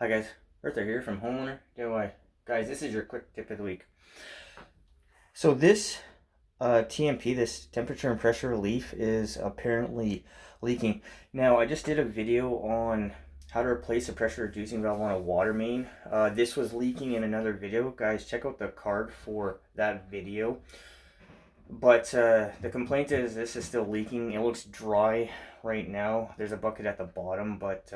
Hi guys, Arthur here from Homeowner DIY. Guys, this is your quick tip of the week. So this TMP, this temperature and pressure relief, is apparently leaking. Now I just did a video on how to replace a pressure reducing valve on a water main. This was leaking in another video. Guys, check out the card for that video. But the complaint is this is still leaking. It looks dry right now. There's a bucket at the bottom, but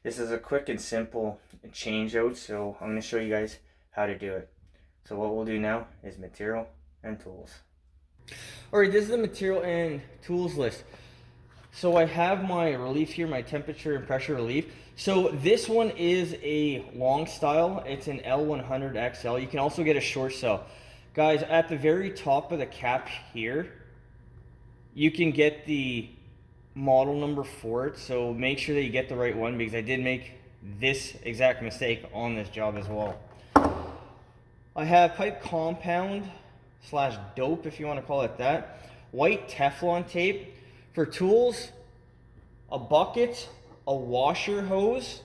this is a quick and simple change out, so I'm going to show you guys how to do it. So what we'll do now is material and tools. Alright, this is the material and tools list. So I have my relief here, my temperature and pressure relief. So this one is a long style. It's an L100XL. You can also get a short style. Guys, at the very top of the cap here, you can get the model number for it, so make sure that you get the right one, because I did make this exact mistake on this job as well. I have pipe compound slash dope, if you want to call it that, white Teflon tape. For tools, a bucket, a washer hose,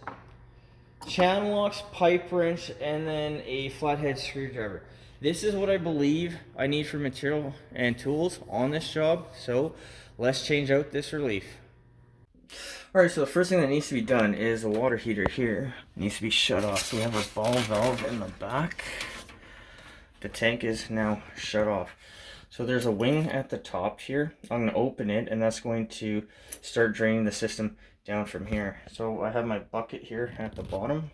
channel locks, pipe wrench, and then a flathead screwdriver. This is what I believe I need for material and tools on this job, so let's change out this relief. Alright, so the first thing that needs to be done is the water heater here needs to be shut off. So we have our ball valve in the back. The tank is now shut off. So there's a wing at the top here. I'm going to open it, and that's going to start draining the system down from here. So I have my bucket here at the bottom.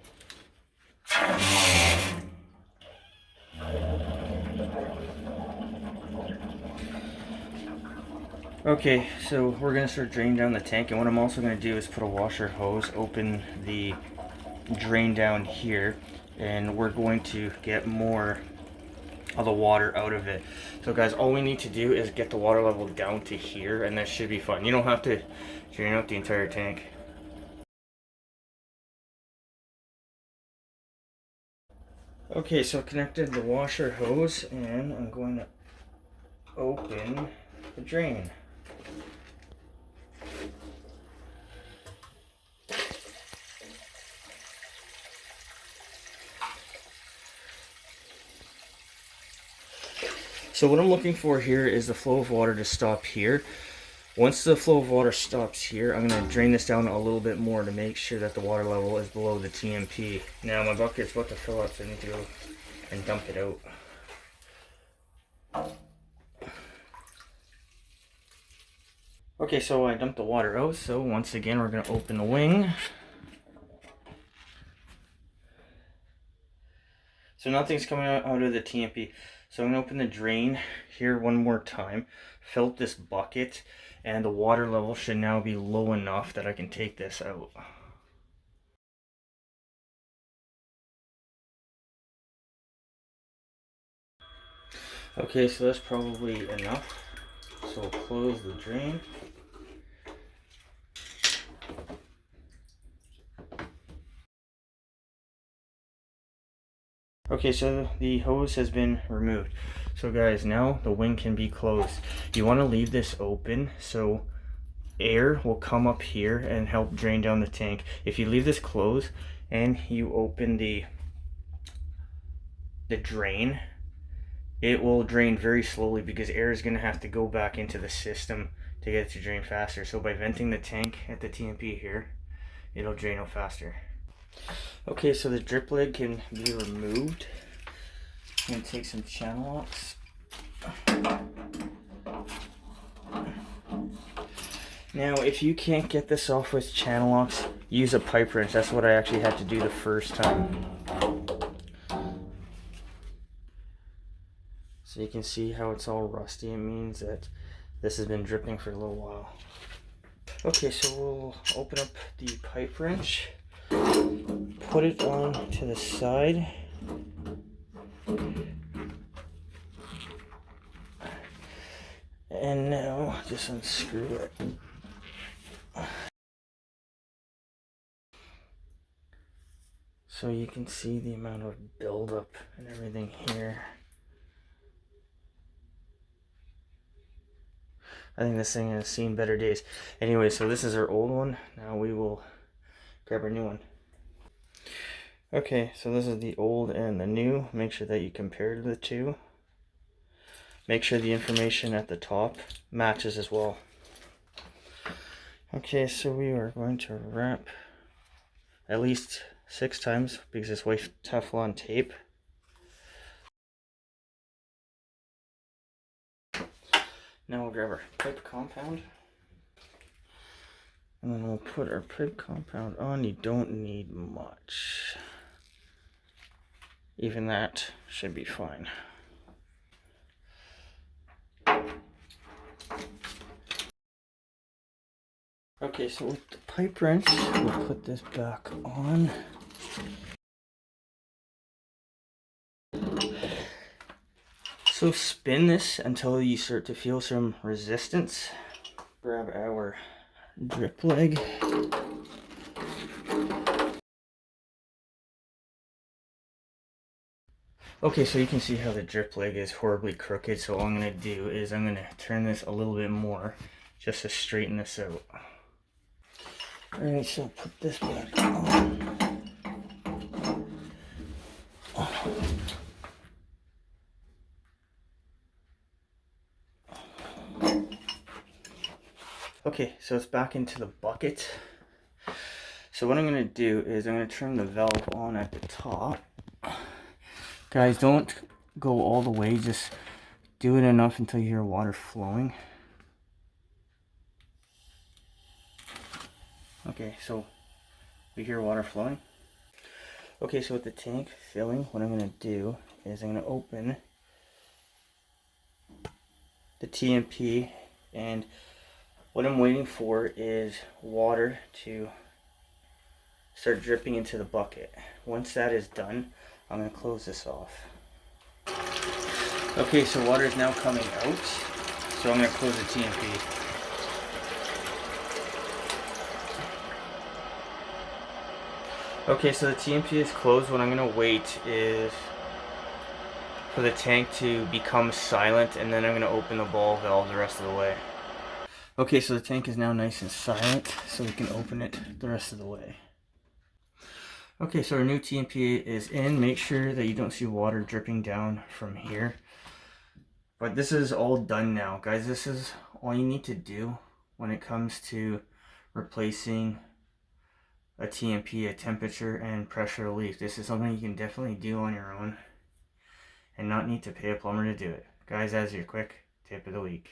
Okay, so we're going to start draining down the tank, and what I'm also going to do is put a washer hose, open the drain down here, and we're going to get more of the water out of it. So guys, all we need to do is get the water level down to here, and that should be fun. You don't have to drain out the entire tank. Okay, so I connected the washer hose, and I'm going to open the drain. So what I'm looking for here is the flow of water to stop here. Once the flow of water stops here, I'm going to drain this down a little bit more to make sure that the water level is below the TMP. Now my bucket's about to fill up, so I need to go and dump it out. Okay, so I dumped the water out, so once again we're going to open the wing. So nothing's coming out of the TMP. So I'm going to open the drain here one more time, fill up this bucket, and the water level should now be low enough that I can take this out. Okay, so that's probably enough. So we'll close the drain. Okay, so the hose has been removed. So guys, now the wing can be closed. You want to leave this open so air will come up here and help drain down the tank. If you leave this closed and you open the drain, it will drain very slowly because air is going to have to go back into the system to get it to drain faster. So by venting the tank at the TMP here, it'll drain out faster. Okay, so the drip leg can be removed. I'm going to take some channel locks. Now, if you can't get this off with channel locks, use a pipe wrench. That's what I actually had to do the first time. So you can see how it's all rusty. It means that this has been dripping for a little while. Okay, so we'll open up the pipe wrench, put it on to the side, and now just unscrew it. So you can see the amount of buildup and everything here. I think this thing has seen better days. Anyway, so this is our old one. Now we will grab our new one. Okay, so this is the old and the new. Make sure that you compare the two. Make sure the information at the top matches as well. Okay, so we are going to wrap at least 6 times because it's white Teflon tape. Now we'll grab our pipe compound. And then we'll put our pipe compound on. You don't need much. Even that should be fine. Okay, so with the pipe wrench, we'll put this back on. So spin this until you start to feel some resistance. Grab our drip leg. Okay, so you can see how the drip leg is horribly crooked, so all I'm going to do is I'm going to turn this a little bit more just to straighten this out. Alright, so put this back on. Okay, so it's back into the bucket. So what I'm going to do is I'm going to turn the valve on at the top. Guys, don't go all the way, just do it enough until you hear water flowing. Okay, so we hear water flowing. Okay, so with the tank filling, what I'm going to do is I'm going to open the TMP, and what I'm waiting for is water to start dripping into the bucket. Once that is done, I'm going to close this off. Okay, so water is now coming out, so I'm going to close the TMP. Okay, so the TMP is closed. What I'm going to wait is for the tank to become silent, and then I'm going to open the ball valve the rest of the way. Okay, so the tank is now nice and silent, so we can open it the rest of the way. Okay, so our new TMP is in. Make sure that you don't see water dripping down from here. But this is all done now, guys. This is all you need to do when it comes to replacing a TMP, a temperature and pressure relief. This is something you can definitely do on your own and not need to pay a plumber to do it. Guys, that's your quick tip of the week.